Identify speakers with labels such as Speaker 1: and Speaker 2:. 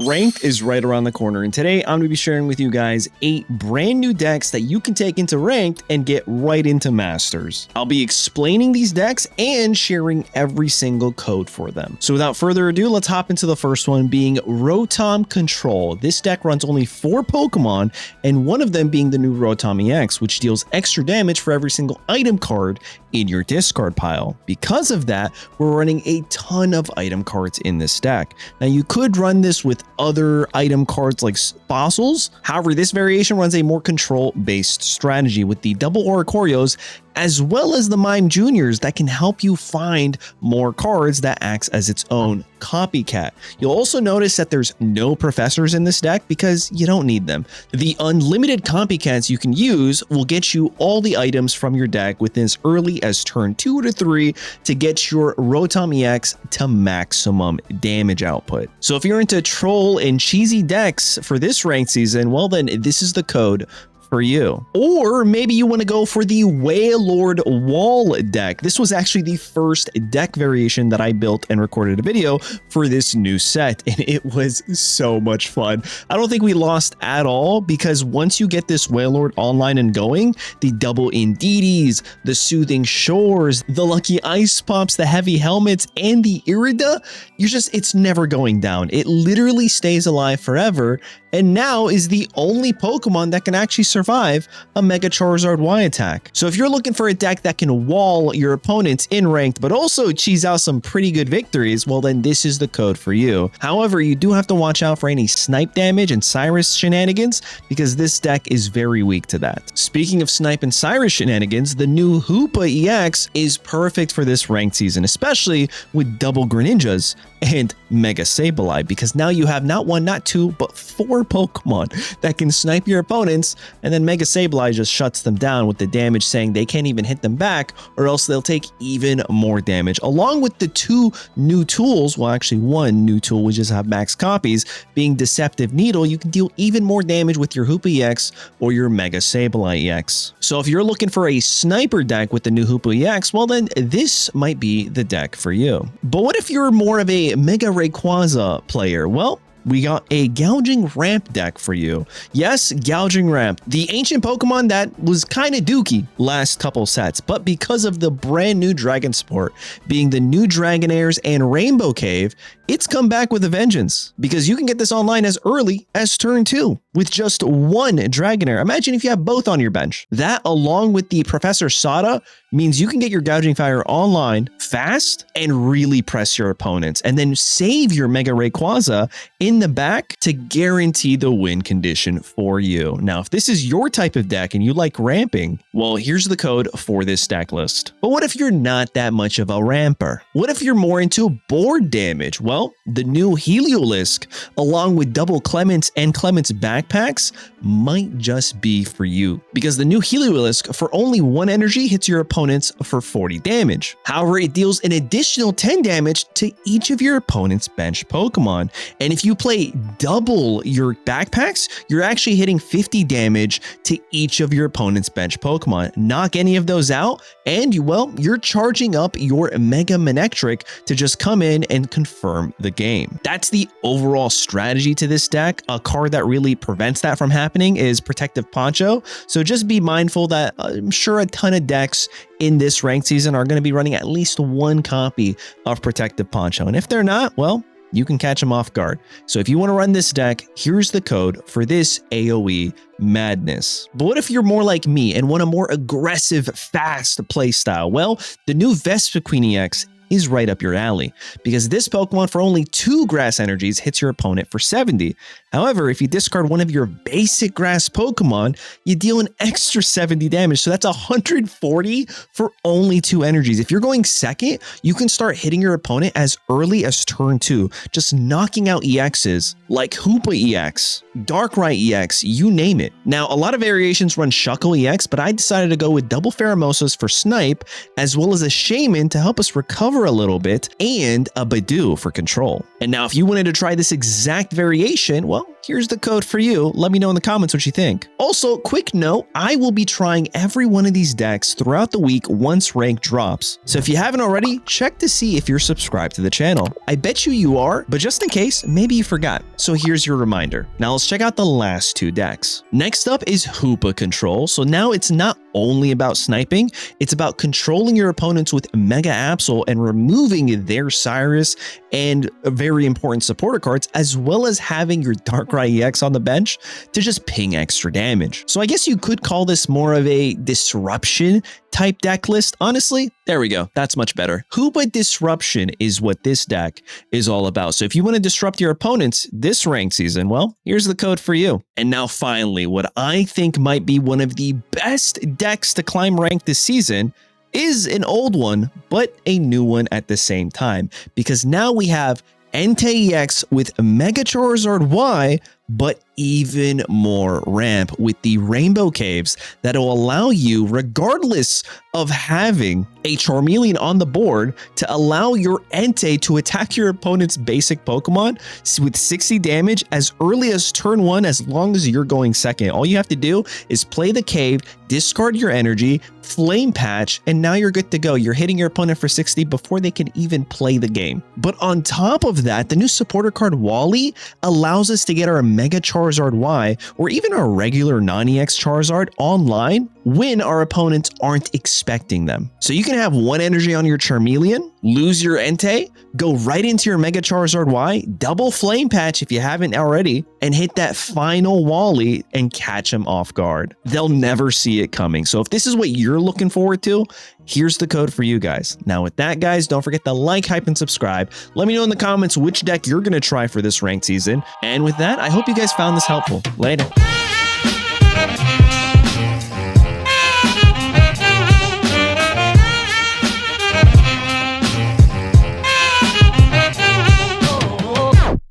Speaker 1: Ranked is right around the corner, and today I'm going to be sharing with you guys 8 brand new decks that you can take into Ranked and get right into Masters. I'll be explaining these decks and sharing every single code for them. So without further ado, let's hop into the first one, being Rotom Control. This deck runs only 4 Pokemon, and one of them being the new Rotom EX, which deals extra damage for every single item card in your discard pile. Because of that, we're running a ton of item cards in this deck. Now you could run this with other item cards like fossils. However, this variation runs a more control-based strategy with the double Oricorios as well as the Mime Juniors that can help you find more cards that acts as its own copycat. You'll also notice that there's no professors in this deck because you don't need them. The unlimited copycats you can use will get you all the items from your deck within as early as turn 2 to 3 to get your Rotom EX to maximum damage output. So if you're into troll and cheesy decks for this ranked season, well then this is the code for you. Or maybe you want to go for the Wailord wall deck. This was actually the first deck variation that I built and recorded a video for this new set, and it was so much fun. I don't think we lost at all because once you get this Wailord online and going, the double Indeedis, the Soothing Shores, the Lucky Ice Pops, the Heavy Helmets, and the Irida, it's never going down. It literally stays alive forever, and now is the only Pokemon that can actually survive a Mega Charizard Y attack. So if you're looking for a deck that can wall your opponents in Ranked, but also cheese out some pretty good victories, well then this is the code for you. However, you do have to watch out for any snipe damage and Cyrus shenanigans because this deck is very weak to that. Speaking of snipe and Cyrus shenanigans, the new Hoopa EX is perfect for this Ranked season, especially with double Greninjas and Mega Sableye, because now you have not 1, not 2, but 4 Pokemon that can snipe your opponents, and then Mega Sableye just shuts them down with the damage saying they can't even hit them back or else they'll take even more damage. Along with the 2 new tools, well actually 1 new tool, we just have max copies, being Deceptive Needle, you can deal even more damage with your Hoopa EX or your Mega Sableye EX. So if you're looking for a sniper deck with the new Hoopa EX, well then this might be the deck for you. But what if you're more of a Mega Rayquaza player? Well, we got a Gouging Ramp deck for you. Yes, Gouging Ramp, the ancient Pokemon that was kind of dookie last couple sets, but because of the brand new Dragon Sport, being the new Dragonairs and Rainbow Cave, it's come back with a vengeance because you can get this online as early as turn 2 with just 1 Dragonair. Imagine if you have both on your bench. That, along with the Professor Sada, means you can get your Gouging Fire online fast and really press your opponents, and then save your Mega Rayquaza in the back to guarantee the win condition for you. Now, if this is your type of deck and you like ramping, well, here's the code for this deck list. But what if you're not that much of a ramper? What if you're more into board damage? Well, the new Heliolisk, along with double Clements and Clements backpacks, might just be for you, because the new Heliolisk for only 1 energy hits your opponents for 40 damage. However, it deals an additional 10 damage to each of your opponent's bench Pokemon, and if you play double your backpacks, you're actually hitting 50 damage to each of your opponent's bench Pokemon. Knock any of those out, and you're charging up your Mega Manectric to just come in and confirm the game. That's the overall strategy to this deck. A card that really prevents that from happening is Protective Poncho, so just be mindful that I'm sure a ton of decks in this ranked season are going to be running at least 1 copy of Protective Poncho, and if they're not, well, you can catch them off guard. So if you want to run this deck, here's the code for this AoE madness. But what if you're more like me and want a more aggressive, fast playstyle? Well, the new Vespiquen EX is right up your alley, because this Pokemon for only 2 grass energies hits your opponent for 70. However, if you discard one of your basic grass Pokemon, you deal an extra 70 damage, so that's 140 for only 2 energies. If you're going second, you can start hitting your opponent as early as turn 2, just knocking out EXs like Hoopa EX, Darkrai EX, you name it. Now, a lot of variations run Shuckle EX, but I decided to go with double Pheromosas for Snipe, as well as a Shaman to help us recover for a little bit, and a Badoo for control. And now if you wanted to try this exact variation, well, here's the code for you. Let me know in the comments what you think. Also, quick note, I will be trying every one of these decks throughout the week once rank drops. So if you haven't already, check to see if you're subscribed to the channel. I bet you are, but just in case, maybe you forgot. So here's your reminder. Now let's check out the last two decks. Next up is Hoopa control. So now it's not only about sniping, it's about controlling your opponents with Mega Absol and removing their Cyrus and very important supporter cards, as well as having your Darkrai EX on the bench to just ping extra damage. So I guess you could call this more of a disruption type deck list. Honestly, there we go. That's much better. Hoopa Disruption is what this deck is all about. So if you want to disrupt your opponents this ranked season, well, here's the code for you. And now finally, what I think might be one of the best decks to climb rank this season is an old one, but a new one at the same time, because now we have Entei EX with Mega Charizard Y, but even more ramp with the Rainbow Caves that will allow you, regardless of having a Charmeleon on the board, to allow your Entei to attack your opponent's basic Pokemon with 60 damage as early as turn 1, as long as you're going second. All you have to do is play the cave, discard your energy, Flame Patch, and now you're good to go. You're hitting your opponent for 60 before they can even play the game. But on top of that, the new supporter card Wally allows us to get our Mega Charizard Y or even our regular non-EX Charizard online when our opponents aren't expecting them. So you can have one energy on your Charmeleon, lose your Entei, go right into your Mega Charizard Y, double Flame Patch if you haven't already, and hit that final Wally and catch him off guard. They'll never see it coming. So if this is what you're looking forward to, here's the code for you guys. Now with that, guys, don't forget to like, hype, and subscribe. Let me know in the comments which deck you're going to try for this ranked season. And with that, I hope you guys found this helpful. Later.